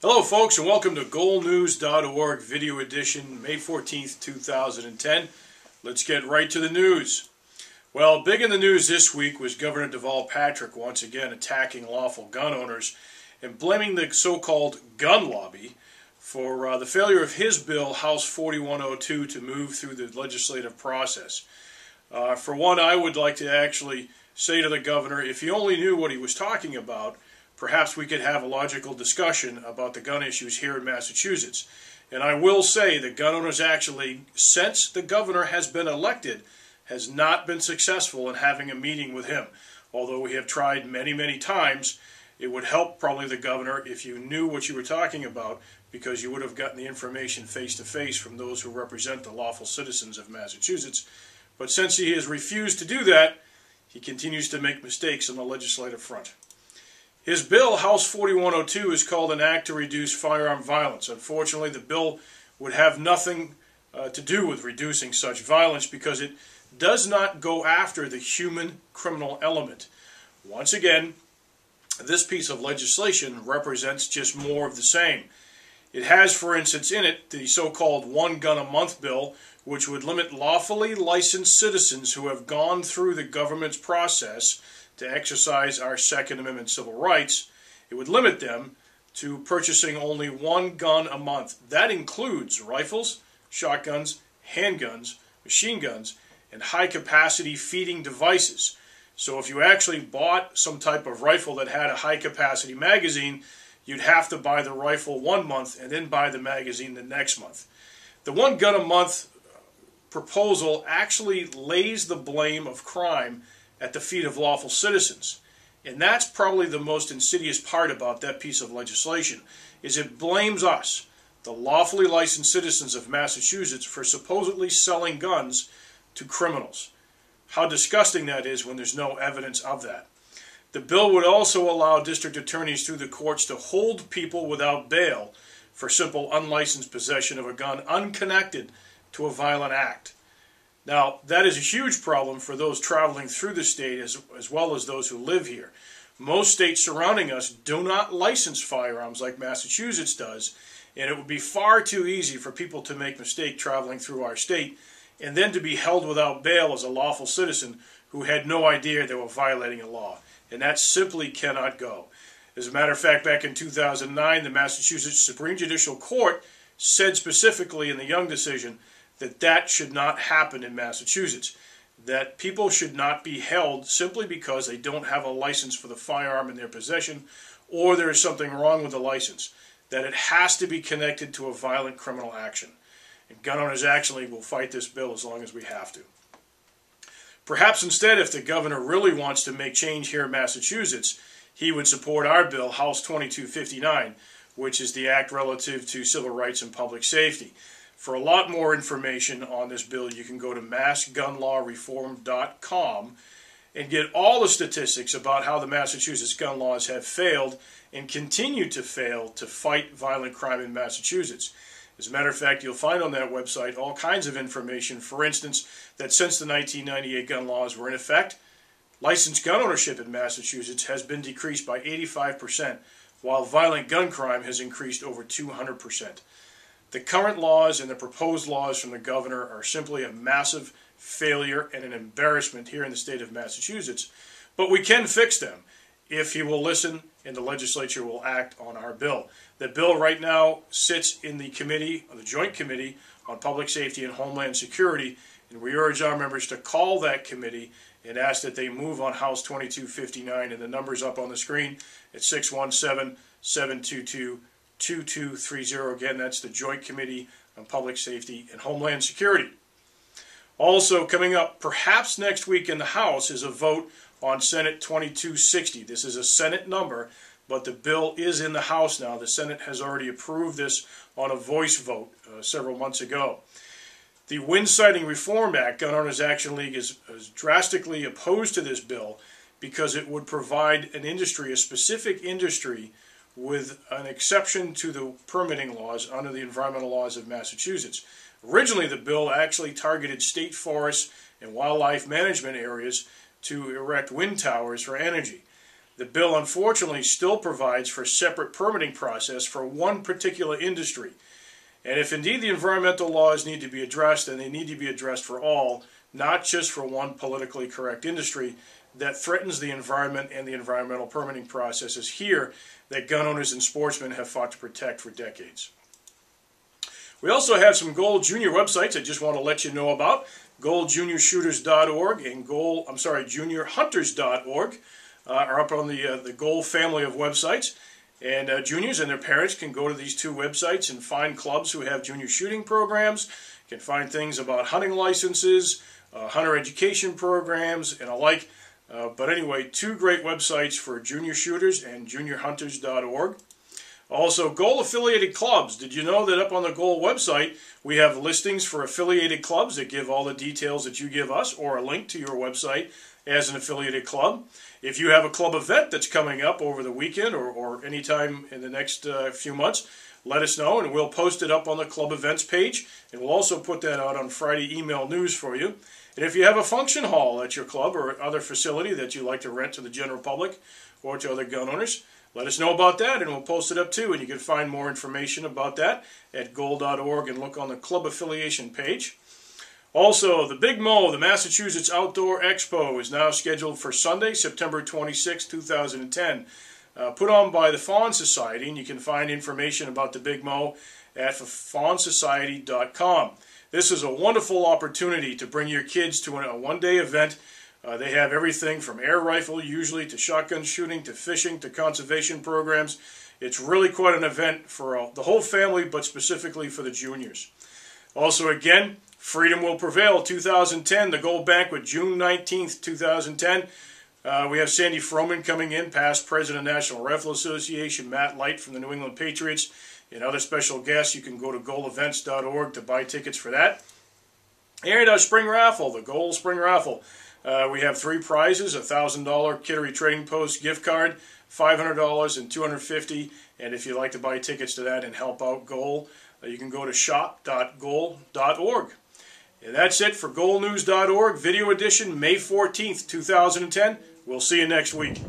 Hello folks, and welcome to goalnews.org video edition, May 14th, 2010. Let's get right to the news. Well, big in the news this week was Governor Deval Patrick once again attacking lawful gun owners and blaming the so-called gun lobby for the failure of his bill, House 4102, to move through the legislative process. For one, I would like to actually say to the governor, if he only knew what he was talking about, perhaps we could have a logical discussion about the gun issues here in Massachusetts. And I will say that gun owners actually, since the governor has been elected, has not been successful in having a meeting with him. Although we have tried many, many times, it would help probably the governor if you knew what you were talking about, because you would have gotten the information face-to-face from those who represent the lawful citizens of Massachusetts. But since he has refused to do that, he continues to make mistakes on the legislative front. His bill, House 4102, is called an act to reduce firearm violence. Unfortunately, the bill would have nothing to do with reducing such violence because it does not go after the human criminal element. Once again, this piece of legislation represents just more of the same. It has, for instance, in it the so-called one gun a month bill, which would limit lawfully licensed citizens who have gone through the government's process to exercise our Second Amendment civil rights. It would limit them to purchasing only one gun a month. That includes rifles, shotguns, handguns, machine guns, and high-capacity feeding devices. So if you actually bought some type of rifle that had a high-capacity magazine, you'd have to buy the rifle 1 month and then buy the magazine the next month. The one gun a month proposal actually lays the blame of crime at the feet of lawful citizens. And that's probably the most insidious part about that piece of legislation, is it blames us, the lawfully licensed citizens of Massachusetts, for supposedly selling guns to criminals. How disgusting that is when there's no evidence of that. The bill would also allow district attorneys through the courts to hold people without bail for simple unlicensed possession of a gun unconnected to a violent act. Now, that is a huge problem for those traveling through the state as well as those who live here. Most states surrounding us do not license firearms like Massachusetts does, and it would be far too easy for people to make mistakes traveling through our state and then to be held without bail as a lawful citizen who had no idea they were violating a law. And that simply cannot go. As a matter of fact, back in 2009, the Massachusetts Supreme Judicial Court said specifically in the Young decision that that should not happen in Massachusetts, that people should not be held simply because they don't have a license for the firearm in their possession or there is something wrong with the license, that it has to be connected to a violent criminal action. And gun owners actually will fight this bill as long as we have to. Perhaps instead, if the governor really wants to make change here in Massachusetts, he would support our bill, House 2259, which is the act relative to civil rights and public safety. For a lot more information on this bill, you can go to massgunlawreform.com and get all the statistics about how the Massachusetts gun laws have failed and continue to fail to fight violent crime in Massachusetts. As a matter of fact, you'll find on that website all kinds of information. For instance, that since the 1998 gun laws were in effect, licensed gun ownership in Massachusetts has been decreased by 85%, while violent gun crime has increased over 200%. The current laws and the proposed laws from the governor are simply a massive failure and an embarrassment here in the state of Massachusetts, but we can fix them if he will listen and the legislature will act on our bill. The bill right now sits in the committee, the Joint Committee on Public Safety and Homeland Security, and we urge our members to call that committee and ask that they move on House 2259, and the number's up on the screen at 617-722-2230. Again, that's the Joint Committee on Public Safety and Homeland Security. Also coming up, perhaps next week in the House, is a vote on Senate 2260. This is a Senate number, but the bill is in the House now. The Senate has already approved this on a voice vote several months ago. The Wind Sighting Reform Act, Gun Owners Action League is drastically opposed to this bill because it would provide an industry, a specific industry, with an exception to the permitting laws under the environmental laws of Massachusetts. Originally, the bill actually targeted state forests and wildlife management areas to erect wind towers for energy. The bill unfortunately still provides for a separate permitting process for one particular industry. And if indeed the environmental laws need to be addressed, then they need to be addressed for all, not just for one politically correct industry that threatens the environment and the environmental permitting processes here that gun owners and sportsmen have fought to protect for decades. We also have some Goal Junior websites I just want to let you know about. GoalJuniorShooters.org and JuniorHunters.org are up on the Goal family of websites. And juniors and their parents can go to these two websites and find clubs who have junior shooting programs, can find things about hunting licenses, hunter education programs, and alike. But anyway, two great websites for junior shooters and juniorhunters.org. Also, Goal affiliated clubs. Did you know that up on the Goal website we have listings for affiliated clubs that give all the details that you give us, or a link to your website as an affiliated club? If you have a club event that's coming up over the weekend or anytime in the next few months, let us know and we'll post it up on the club events page, and we'll also put that out on Friday email news for you. And if you have a function hall at your club or other facility that you like to rent to the general public or to other gun owners, let us know about that and we'll post it up too. And you can find more information about that at goal.org and look on the club affiliation page. Also, the Big Mo, the Massachusetts Outdoor Expo, is now scheduled for Sunday, September 26, 2010. Put on by the Fawn Society, and you can find information about the Big Mo at fawnsociety.com. This is a wonderful opportunity to bring your kids to a one-day event. They have everything from air rifle, usually, to shotgun shooting, to fishing, to conservation programs. It's really quite an event for the whole family, but specifically for the juniors. Also, again, Freedom Will Prevail 2010, the Gold Banquet, June 19th, 2010. We have Sandy Froman coming in, past president of National Rifle Association, Matt Light from the New England Patriots, and other special guests. You can go to goalevents.org to buy tickets for that. And our spring raffle, the Goal Spring Raffle. We have three prizes: a $1,000 Kittery Trading Post gift card, $500 and $250. And if you'd like to buy tickets to that and help out Goal, you can go to shop.goal.org. And that's it for GoalNews.org, video edition, May 14th, 2010. We'll see you next week.